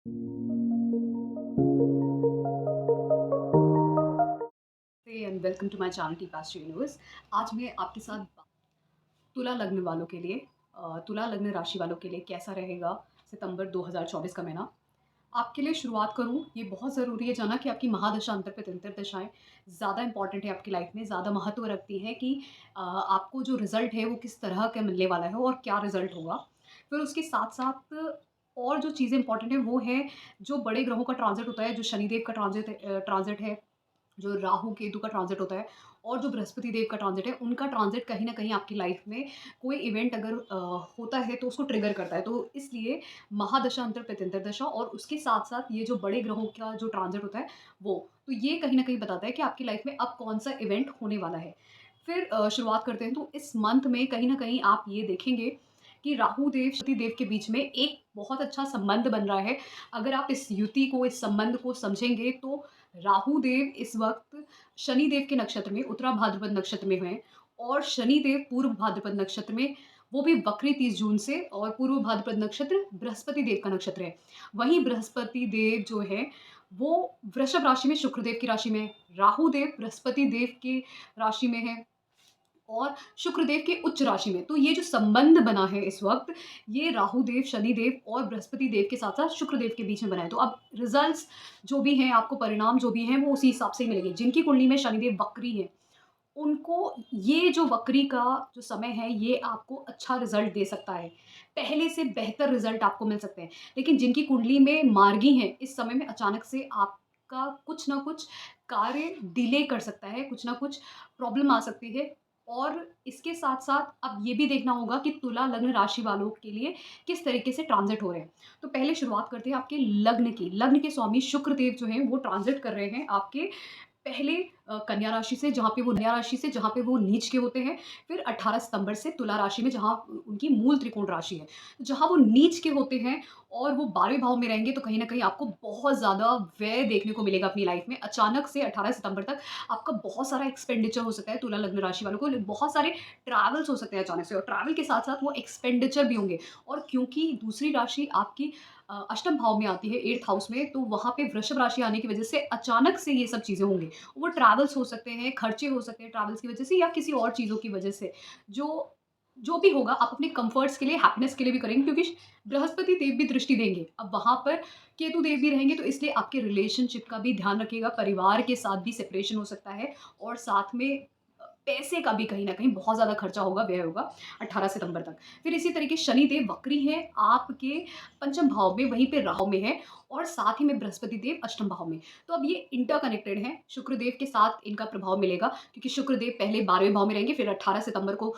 And welcome to my channel T past universe. आज मैं आपके साथ तुला लग्न वालों के लिए तुला लग्न राशि वालों के लिए कैसा रहेगा सितंबर 2024 का महीना। आपके लिए शुरुआत करूँ, ये बहुत ज़रूरी है जानना कि आपकी महादशा अंतर्गत अंतर्दशाएं ज़्यादा इंपॉर्टेंट है आपकी लाइफ में, ज़्यादा महत्व रखती हैं कि आपको जो रिजल्ट है वो किस तरह का मिलने वाला है और क्या रिजल्ट होगा। फिर उसके साथ साथ और जो चीज़ें इंपॉर्टेंट है वो है जो बड़े ग्रहों का ट्रांजिट होता है, जो शनिदेव का ट्रांजिट है, जो राहु केतु का ट्रांजिट होता है और जो बृहस्पति देव का ट्रांजिट है, उनका ट्रांजिट कहीं न कहीं आपकी लाइफ में कोई इवेंट अगर होता है तो उसको ट्रिगर करता है। तो इसलिए महादशा अंतर्प्रत्यंतरदशा और उसके साथ-साथ ये जो बड़े ग्रहों का जो ट्रांजिट होता है वो, तो ये कहीं न कहीं बताता है कि आपकी लाइफ में अब कौन-सा इवेंट होने वाला है। फिर शुरुआत करते हैं, तो इस मंथ में कहीं न कहीं आप ये देखेंगे कि राहु देव, शनि देव के बीच में एक बहुत अच्छा संबंध बन रहा है। अगर आप इस युति को, इस संबंध को समझेंगे तो राहु देव इस वक़्त शनि देव के नक्षत्र में, उत्तरा भाद्रपद नक्षत्र में हैं और शनि देव पूर्व भाद्रपद नक्षत्र में, वो भी वक्री 30 जून से, और पूर्व भाद्रपद नक्षत्र बृहस्पति देव का नक्षत्र है। वहीं बृहस्पति देव जो है, वो वृषभ राशि में शुक्र देव की राशि में है। राहु देव बृहस्पति देव की राशि में है और शुक्रदेव के उच्च राशि में। तो ये जो संबंध बना है इस वक़्त, ये राहुदेव, शनिदेव और बृहस्पति देव के साथ-साथ शुक्रदेव के बीच में बना है। तो अब रिज़ल्ट्स जो भी हैं, आपको परिणाम जो भी हैं, वो उसी हिसाब से ही मिलेंगे। जिनकी कुंडली में शनिदेव वक्री है, उनको ये जो वक्री का जो समय है, ये आपको अच्छा रिज़ल्ट दे सकता है। पहले से बेहतर रिज़ल्ट आपको मिल सकते हैं। लेकिन जिनकी कुंडली में मार्गी है, इस समय में अचानक से आपका कुछ न कुछ कार्य डिले कर सकता है, कुछ न कुछ प्रॉब्लम आ सकती है। और इसके साथ-साथ अब ये भी देखना होगा कि तुला लग्न राशि वालों के लिए किस तरीके से ट्रांज़िट हो रहे हैं। तो पहले शुरुआत करते हैं आपके लग्न की। लग्न के स्वामी शुक्रदेव जो हैं, वो ट्रांज़िट कर रहे हैं आपके पहले कन्या राशि से जहाँ पे वो नीच के होते हैं, फिर 18 सितंबर से तुला राशि में जहाँ उनकी मूल त्रिकोण राशि है। जहाँ वो नीच के होते हैं और वो 12वें भाव में रहेंगे, तो कहीं न कहीं आपको बहुत ज़्यादा व्यय देखने को मिलेगा अपनी लाइफ़ में। अचानक से 18 सितंबर तक आपका बहुत सारा एक्सपेंडिचर हो सकता है, तुला लग्न राशि वालों को बहुत सारे ट्रैवल्स हो सकते हैं अचानक से, और ट्रैवल के साथ-साथ वो एक्सपेंडिचर भी होंगे। और क्योंकि दूसरी राशि आपकी अष्टम भाव में आती है, 8th हाउस में, तो वहाँ पे वृषभ राशि आने की वजह से अचानक से ये सब चीज़ें होंगी। वो ट्रैवल्स हो सकते हैं, खर्चे हो सकते हैं ट्रैवल्स की वजह से या किसी और चीज़ों की वजह से। जो जो भी होगा आप अपने कम्फर्ट्स के लिए, हैप्पीनेस के लिए भी करेंगे, क्योंकि बृहस्पति देव भी दृष्टि देंगे। अब वहाँ पर केतु देव भी रहेंगे, तो इसलिए आपके रिलेशनशिप का भी ध्यान रखिएगा। परिवार के साथ भी सेपरेशन हो सकता है और साथ में पैसे का भी कहीं न कहीं बहुत ज़्यादा खर्चा होगा, व्यय होगा 18 सितंबर तक। फिर इसी तरीके शनिदेव वक्री हैं आपके पंचम भाव में, वहीं पे राहु में है और साथ ही में बृहस्पति देव अष्टम भाव में। तो अब ये इंटरकनेक्टेड हैं, शुक्रदेव के साथ इनका प्रभाव मिलेगा, क्योंकि शुक्रदेव पहले 12वें भाव में रहेंगे, फिर 18 सितंबर को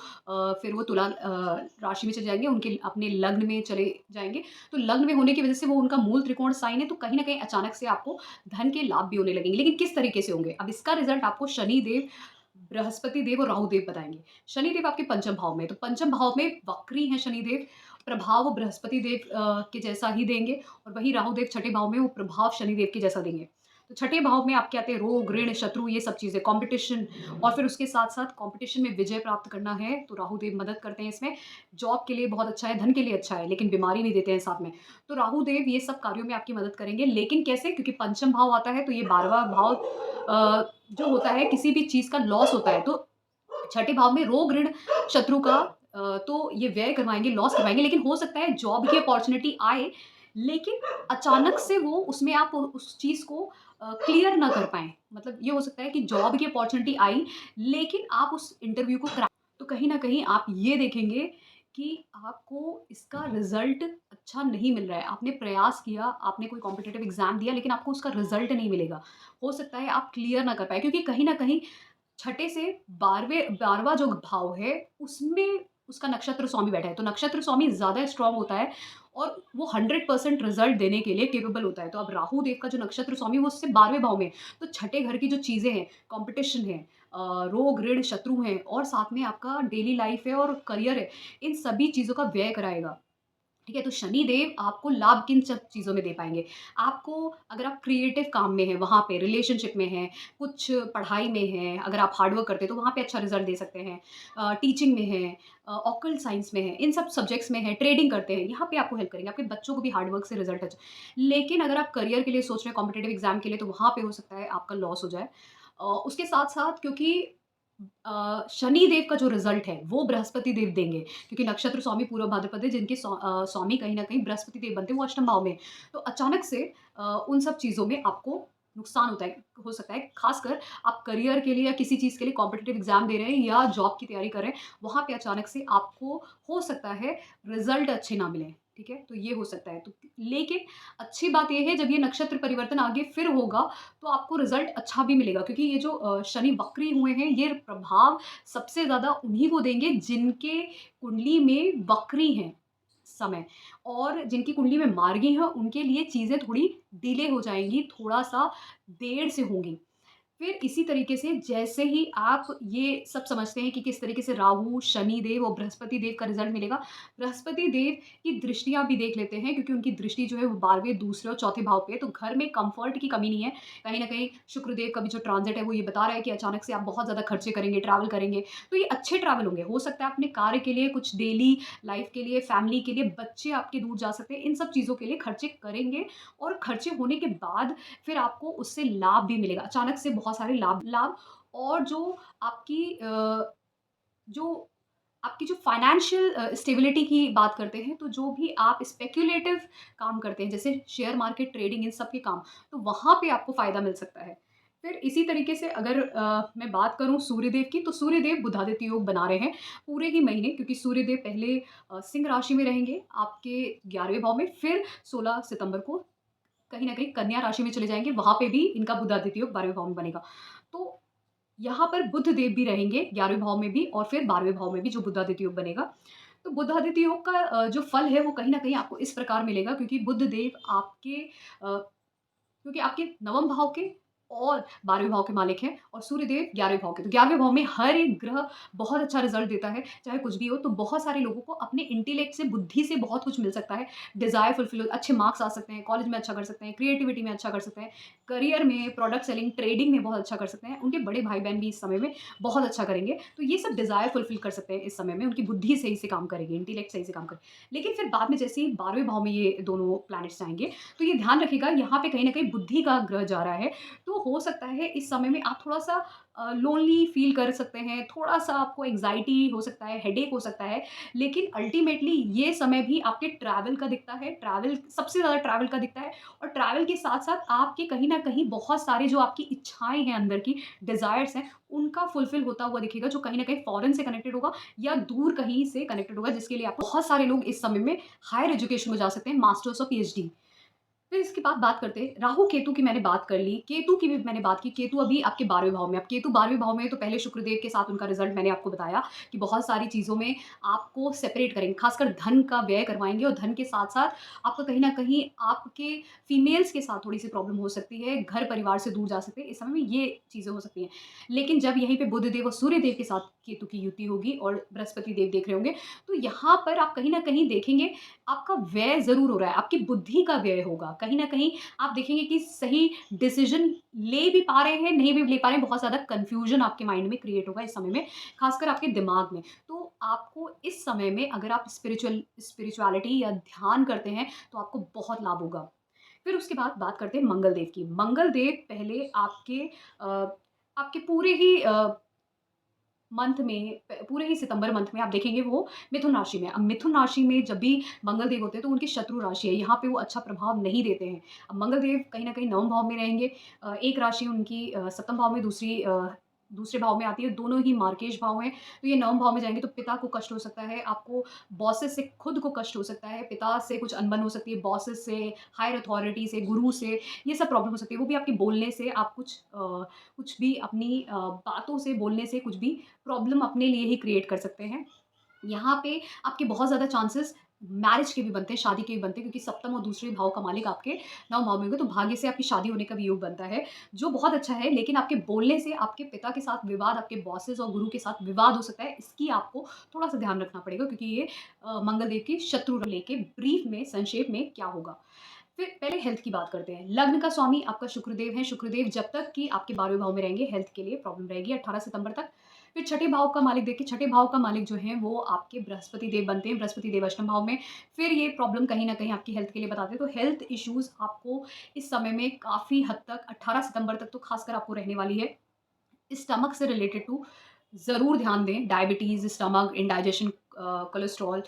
फिर वो तुला राशि में चले जाएँगे, उनके अपने लग्न में चले जाएँगे। तो लग्न में होने की वजह से वो उनका मूल त्रिकोण साइन है, तो कहीं न कहीं अचानक से आपको धन के लाभ भी होने लगेंगे। लेकिन किस तरीके से होंगे? अब इसका रिज़ल्ट आपको शनिदेव, बृहस्पति देव और राहु देव बताएँगे। शनिदेव आपके पंचम भाव में, तो पंचम भाव में वक्री हैं शनिदेव, प्रभाव वो बृहस्पति देव के जैसा ही देंगे, और वहीं राहु देव छठे भाव में, वो प्रभाव शनिदेव के जैसा देंगे। तो छठे भाव में आपके आते हैं रोग, ऋण, शत्रु, ये सब चीज़ें, कॉम्पिटिशन, और फिर उसके साथ-साथ कॉम्पिटिशन में विजय प्राप्त करना है, तो राहु देव मदद करते हैं इसमें। जॉब के लिए बहुत अच्छा है, धन के लिए अच्छा है, लेकिन बीमारी भी देते हैं साथ में। तो राहु देव ये सब कार्यों में आपकी मदद करेंगे, लेकिन कैसे? क्योंकि पंचम भाव आता है, तो ये 12वाँ भाव जो होता है, किसी भी चीज़ का लॉस होता है, तो छठे भाव में रोग, ऋण, शत्रु का तो ये व्यय करवाएँगे, लॉस करवाएँगे, लेकिन हो सकता है जॉब की अपॉर्च्युनिटी आए, लेकिन अचानक से वो उसमें आप उस चीज़ को क्लियर ना कर पाएँ। मतलब ये हो सकता है कि जॉब की अपॉर्च्युनिटी आई, लेकिन आप उस इंटरव्यू को क्रैक, तो कहीं न कहीं आप ये देखेंगे कि आपको इसका रिज़ल्ट अच्छा नहीं मिल रहा है। आपने प्रयास किया, आपने कोई कॉम्पिटिटिव एग्ज़ाम दिया, लेकिन आपको उसका रिज़ल्ट नहीं मिलेगा। हो सकता है आप क्लियर ना कर पाएँ, क्योंकि कहीं न कहीं छठे से 12वाँ जो भाव है, उसमें उसका नक्षत्र स्वामी बैठा है। तो नक्षत्र स्वामी ज़्यादा स्ट्रॉन्ग होता है और वो 100% रिज़ल्ट देने के लिए कैपेबल होता है। तो अब राहु देव का जो नक्षत्र स्वामी, वो उससे 12वें भाव में है। तो छठे घर की जो चीज़ें हैं, कॉम्पिटिशन है, रोग, ऋण, शत्रु हैं, और साथ में आपका डेली लाइफ़ है और करियर है, इन सभी चीज़ों का व्यय कराएगा। ठीक है? तो शनि देव आपको लाभ किन सब चीज़ों में दे पाएँगे? आपको अगर आप क्रिएटिव काम में हैं, वहाँ पे रिलेशनशिप में हैं, कुछ पढ़ाई में हैं, अगर आप हार्ड वर्क करते हैं, तो वहाँ पे अच्छा रिज़ल्ट दे सकते हैं। टीचिंग में हैं, ऑकल्ट साइंस में हैं, इन सब सब्जेक्ट्स में हैं, ट्रेडिंग करते हैं, यहाँ पे आपको हेल्प करेंगे। आपके बच्चों को भी हार्ड वर्क से रिज़ल्ट अच्छा। लेकिन अगर आप करियर के लिए सोच रहे हैं, कॉम्पिटिटिव एग्ज़ाम के लिए, तो वहाँ पे हो सकता है आपका लॉस हो जाए। उसके साथ-साथ क्योंकि शनि देव का जो रिज़ल्ट है, वो बृहस्पति देव देंगे, क्योंकि नक्षत्र स्वामी पूर्व भाद्रपद है, जिनके स्वामी कहीं न कहीं बृहस्पति देव बनते हैं, वो अष्टम भाव में। तो अचानक से उन सब चीज़ों में आपको नुकसान हो सकता है, ख़ासकर आप करियर के लिए या किसी चीज़ के लिए कॉम्पिटिटिव एग्ज़ाम दे रहे हैं या जॉब की तैयारी कर रहे हैं, वहाँ पे अचानक से आपको हो सकता है रिज़ल्ट अच्छे ना मिलें, ठीक है? तो ये हो सकता है। तो लेकिन अच्छी बात ये है, जब ये नक्षत्र परिवर्तन आगे फिर होगा, तो आपको रिज़ल्ट अच्छा भी मिलेगा, क्योंकि ये जो शनि वक्री हुए हैं, ये प्रभाव सबसे ज़्यादा उन्हीं को देंगे जिनके कुंडली में वक्री हैं समय, और जिनकी कुंडली में मार्गी हैं, उनके लिए चीज़ें थोड़ी डिले हो जाएँगी, थोड़ा-सा देर से होंगी। फिर इसी तरीके से जैसे ही आप ये सब समझते हैं कि किस तरीके से राहु, शनि देव और बृहस्पति देव का रिज़ल्ट मिलेगा। बृहस्पति देव की दृष्टियाँ भी देख लेते हैं, क्योंकि उनकी दृष्टि जो है वो 12वें, दूसरे और चौथे भाव पे है, तो घर में कम्फ़र्ट की कमी नहीं है। कहीं न कहीं शुक्रदेव का भी जो ट्रांज़िट है वो ये बता रहा है कि अचानक से आप बहुत ज़्यादा खर्चे करेंगे, ट्रैवल करेंगे। तो ये अच्छे ट्रैवल होंगे। हो सकता है अपने कार्य के लिए, कुछ डेली लाइफ़ के लिए, फैमिली के लिए, बच्चे आपके दूर जा सकते हैं। इन सब चीज़ों के लिए खर्चे करेंगे, और खर्चे होने के बाद फिर आपको उससे लाभ भी मिलेगा। अचानक से बहुत सारे लाभ लाभ और जो आपकी जो फाइनेंशियल स्टेबिलिटी की बात करते हैं, तो जो भी आप स्पेक्युलेटिव काम करते हैं, जैसे शेयर मार्केट, ट्रेडिंग, इन सब के काम, तो वहाँ पे आपको फ़ायदा मिल सकता है। फिर इसी तरीके से अगर मैं बात करूँ सूर्यदेव की, तो सूर्यदेव बुधादित्य योग बना रहे हैं पूरे ही महीने, क्योंकि सूर्यदेव पहले सिंह राशि में रहेंगे आपके 11वें भाव में, फिर 16 सितंबर को कहीं न कहीं कन्या राशि में चले जाएँगे, वहाँ पे भी इनका बुधादित्य योग 12वें भाव में बनेगा। तो यहाँ पर बुध देव भी रहेंगे 11वें भाव में भी, और फिर 12वें भाव में भी जो बुधादित्य योग बनेगा। तो बुधादित्य योग का जो फल है वो कहीं न कहीं आपको इस प्रकार मिलेगा, क्योंकि बुध देव आपके नवम भाव के और 12वें भाव के मालिक हैं, और सूर्यदेव 11वें भाव के। तो 11वें भाव में हर एक ग्रह बहुत अच्छा रिज़ल्ट देता है, चाहे कुछ भी हो। तो बहुत सारे लोगों को अपने इंटेलेक्ट से, बुद्धि से बहुत कुछ मिल सकता है। डिज़ायर फुलफ़िल हो, अच्छे मार्क्स आ सकते हैं, कॉलेज में अच्छा कर सकते हैं, क्रिएटिविटी में अच्छा कर सकते हैं, करियर में, प्रोडक्ट सेलिंग, ट्रेडिंग में बहुत अच्छा कर सकते हैं। उनके बड़े भाई-बहन भी इस समय में बहुत अच्छा करेंगे। तो ये सब डिज़ायर फुलफ़िल कर सकते हैं इस समय में, उनकी बुद्धि सही से काम करेगी, इंटेलेक्ट सही से काम करे। लेकिन फिर बाद में जैसे ही 12वें भाव में ये दोनों प्लैनेट्स आएँगे, तो ये ध्यान रखिएगा, यहाँ पे कहीं न कहीं बुद्धि का ग्रह जा रहा है, तो हो सकता है इस समय में आप थोड़ा-सा लोनली फ़ील कर सकते हैं, थोड़ा-सा आपको एंग्ज़ायटी हो सकता है, हेडेक हो सकता है, लेकिन अल्टीमेटली ये समय भी आपके ट्रैवल का दिखता है, ट्रैवल सबसे ज़्यादा ट्रैवल का दिखता है, और ट्रैवल के साथ-साथ आपके कहीं न कहीं बहुत सारे जो आपकी इच्छाएँ हैं अंदर की, डिज़ायर्स हैं, उनका फुलफ़िल होता हुआ दिखेगा, जो कहीं न कहीं फ़ॉरेन से कनेक्टेड होगा या दूर कहीं से कनेक्टेड होगा, जिसके लिए आपको बहुत सारे लोग इस समय में हायर एजुकेशन में जा सकते हैं, मास्टर्स और पीएचडी। फिर इसके बाद बात करते हैं राहु-केतु की। मैंने बात कर ली, केतु की भी मैंने बात की। केतु अभी आपके 12वें भाव में। अब केतु 12वें भाव में है, तो पहले शुक्रदेव के साथ उनका रिज़ल्ट मैंने आपको बताया कि बहुत सारी चीज़ों में आपको सेपरेट करेंगे, ख़ासकर धन का व्यय करवाएँगे, और धन के साथ-साथ आपका कहीं न कहीं आपके फीमेल्स के साथ थोड़ी-सी प्रॉब्लम हो सकती है, घर-परिवार से दूर जा सकते हैं, इस समय में ये चीज़ें हो सकती हैं। लेकिन जब यहीं पे बुधदेव और सूर्यदेव के साथ केतु की युति होगी और बृहस्पति देव देख रहे होंगे, तो यहाँ पर आप कहीं न कहीं देखेंगे आपका व्यय ज़रूर हो रहा है, आपकी बुद्धि का व्यय होगा। कहीं न कहीं आप देखेंगे कि सही डिसीज़न ले भी पा रहे हैं, नहीं भी ले पा रहे हैं, बहुत ज़्यादा कन्फ्यूज़न आपके माइंड में क्रिएट होगा इस समय में, ख़ासकर आपके दिमाग में। तो आपको इस समय में अगर आप स्पिरिचुअलिटी या ध्यान करते हैं, तो आपको बहुत लाभ होगा। फिर उसके बाद बात करते हैं मंगल देव की। मंगल देव पहले अ, आपके पूरे ही मंथ में पूरे ही सितंबर मंथ में आप देखेंगे वो मिथुन राशि में। अब मिथुन राशि में जब भी मंगल देव होते हैं, तो उनकी शत्रु राशि है, यहाँ पे वो अच्छा प्रभाव नहीं देते हैं। अब मंगल देव कहीं न कहीं नवम भाव में रहेंगे। एक राशि उनकी सप्तम भाव में, दूसरी दूसरे भाव में आती है, दोनों ही मार्केश भाव हैं। तो ये नवम भाव में जाएँगे, तो पिता को कष्ट हो सकता है, आपको बॉसेस से खुद को कष्ट हो सकता है, पिता से कुछ अनबन हो सकती है, बॉसेस से, हायर अथॉरिटी से, गुरु से, ये सब प्रॉब्लम हो सकती है। वो भी आपके बोलने से, आप कुछ भी अपनी बातों से, बोलने से कुछ भी प्रॉब्लम अपने लिए ही क्रिएट कर सकते हैं। यहाँ पे आपके बहुत ज़्यादा चांसेस मैरिज के भी बनते हैं, शादी के भी बनते हैं, क्योंकि सप्तम और दूसरे भाव का मालिक आपके 9 भाव में होंगे, तो भाग्य से आपकी शादी होने का भी योग बनता है, जो बहुत अच्छा है। लेकिन आपके बोलने से आपके पिता के साथ विवाद, आपके बॉसेस और गुरु के साथ विवाद हो सकता है, इसकी आपको थोड़ा-सा ध्यान रखना पड़ेगा, क्योंकि ये मंगल देव की शत्रु लेके ब्रीफ में, संक्षेप में क्या होगा। फिर पहले हेल्थ की बात करते हैं। लग्न का स्वामी आपका शुक्रदेव है। शुक्रदेव जब तक कि आपके 12वें भाव में रहेंगे, हेल्थ के लिए प्रॉब्लम रहेगी 18 सितंबर तक। फिर छठे भाव का मालिक देखिए, छठे भाव का मालिक जो है वो आपके बृहस्पति देव बनते हैं। बृहस्पति देव अष्टम भाव में। फिर ये प्रॉब्लम कहीं न कहीं आपकी हेल्थ के लिए बताते हैं। तो हेल्थ इश्यूज़ आपको इस समय में काफ़ी हद तक 18 सितंबर तक तो ख़ासकर आपको रहने वाली है। स्टमक से रिलेटेड टू ज़रूर ध्यान दें, डायबिटीज़, स्टमक, इंडाइजेशन, कोलेस्ट्रॉल,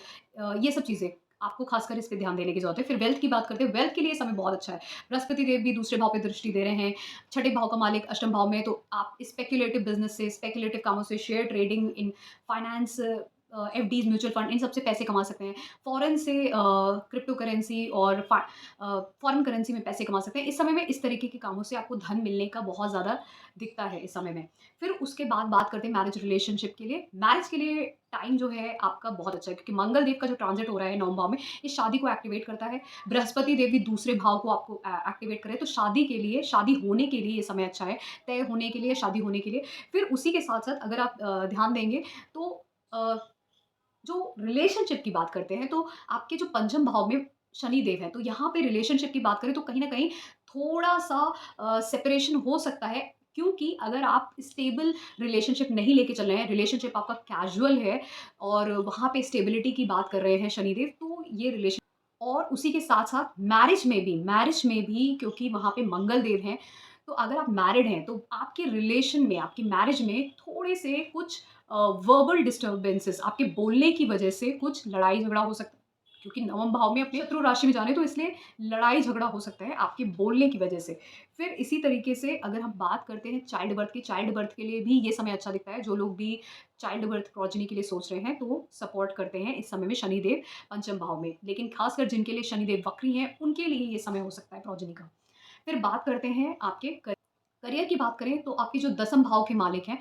ये सब चीज़ें आपको खासकर इस पे ध्यान देने की ज़रूरत है। फिर वेल्थ की बात करते हैं, वेल्थ के लिए समय बहुत अच्छा है। बृहस्पति देव भी दूसरे भाव पे दृष्टि दे रहे हैं, छठे भाव का मालिक अष्टम भाव में, तो आप स्पेक्युलेटिव बिज़नेस से, स्पेक्युलेटिव कामों से, share trading, in finance, FDs, mutual fund, इन सब से पैसे कमा सकते हैं। फ़ॉरेन से क्रिप्टो करेंसी और फ़ॉरेन करेंसी में पैसे कमा सकते हैं। इस समय में इस तरीके के कामों से आपको धन मिलने का बहुत ज़्यादा दिखता है इस समय में। फिर उसके बाद बात करते हैं मैरिज रिलेशनशिप के लिए। मैरिज के लिए टाइम जो है आपका बहुत अच्छा है, क्योंकि मंगल देव का जो ट्रांज़िट हो रहा है 9 भाव में, ये शादी को एक्टिवेट करता है। बृहस्पति देव भी दूसरे भाव को आपको एक्टिवेट करे, तो शादी के लिए, शादी होने के लिए ये समय अच्छा है, तय होने के लिए, शादी होने के लिए। फिर उसी के साथ-साथ अगर आप ध्यान देंगे तो अ, जो रिलेशनशिप की बात करते हैं, तो आपके जो पंचम भाव में शनि देव हैं, तो यहाँ पे रिलेशनशिप की बात करें तो कहीं न कहीं थोड़ा-सा सेपरेशन हो सकता है, क्योंकि अगर आप स्टेबल रिलेशनशिप नहीं लेके चल रहे हैं, रिलेशनशिप आपका कैज़ुअल है और वहाँ पे स्टेबिलिटी की बात कर रहे हैं शनिदेव, तो ये रिलेशन और उसी के साथ-साथ मैरिज में भी क्योंकि वहाँ पे मंगल देव हैं, तो अगर आप मैरिड हैं, तो आपके रिलेशन में, आपकी मैरिज में थोड़े-से कुछ वर्बल डिस्टर्बेंसेस, आपके बोलने की वजह से कुछ लड़ाई-झगड़ा हो सकता है। क्योंकि नवम भाव में अपने शत्रु राशि में जा रहे हैं, तो इसलिए लड़ाई-झगड़ा हो सकता है आपके बोलने की वजह से। फिर इसी तरीके से अगर हम बात करते हैं चाइल्ड बर्थ की, चाइल्ड बर्थ के लिए भी ये समय अच्छा दिखता है। जो लोग भी चाइल्ड बर्थ प्रोजेनी के लिए सोच रहे हैं, तो वो सपोर्ट करते हैं इस समय में शनिदेव पंचम भाव में। लेकिन खासकर जिनके लिए शनिदेव वक्री हैं, उनके लिए ये समय हो सकता है प्रोजेनी का। फिर बात करते हैं आपके करियर की बात करें, तो आपके जो दसम भाव के मालिक हैं,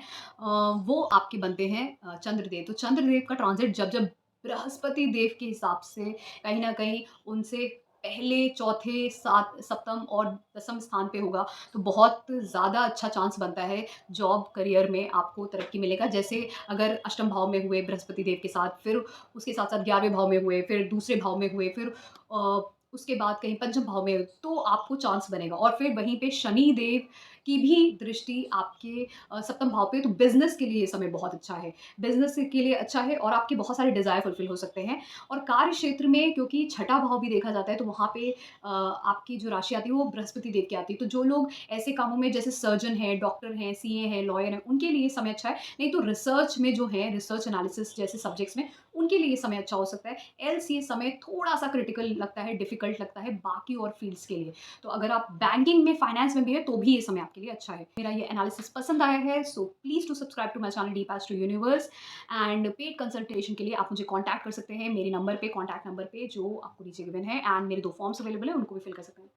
वो आपके बनते हैं चंद्रदेव। तो चंद्रदेव का ट्रांज़िट जब-जब बृहस्पति देव के हिसाब से कहीं न कहीं उनसे पहले, चौथे, सप्तम और दसम स्थान पे होगा, तो बहुत ज़्यादा अच्छा चांस बनता है जॉब, करियर में आपको तरक्की मिलेगा। जैसे अगर अष्टम भाव में हुए बृहस्पति देव के साथ, फिर उसके साथ-साथ 11वें भाव में हुए, फिर दूसरे भाव में हुए, फिर अ, उसके बाद कहीं पंचम भाव में, तो आपको चांस बनेगा। और फिर वहीं पे शनि देव की भी दृष्टि आपके सप्तम भाव पे, तो बिज़नेस के लिए ये समय बहुत अच्छा है। बिज़नेस के लिए अच्छा है और आपके बहुत सारे डिज़ायर फुलफ़िल हो सकते हैं। और कार्य क्षेत्र में क्योंकि छठा भाव भी देखा जाता है, तो वहाँ पे आपकी जो राशि आती है वो बृहस्पति देव की आती है। तो जो लोग ऐसे कामों में, जैसे सर्जन हैं, डॉक्टर हैं, सीए हैं, लॉयर हैं, उनके लिए ये समय अच्छा है। नहीं तो रिसर्च में जो है, रिसर्च एनालिसिस जैसे सब्जेक्ट्स में, उनके लिए ये समय अच्छा हो सकता है। एल्स ये समय थोड़ा-सा क्रिटिकल लगता है, डिफ़िकल्ट लगता है बाकी और फ़ील्ड्स के लिए। तो अगर आप बैंकिंग में, फाइनेंस में भी हैं, तो भी ये समय आपके लिए अच्छा है। मेरा ये एनालिसिस पसंद आया है, so please to subscribe to my channel deep astro universe. And paid consultation के लिए आप मुझे कॉन्टैक्ट कर सकते हैं मेरे नंबर पे, कॉन्टैक्ट नंबर पे जो आपको नीचे गिवन है, एंड मेरे 2 फॉर्म्स अवेलेबल हैं, उनको भी फिल कर सकते हैं।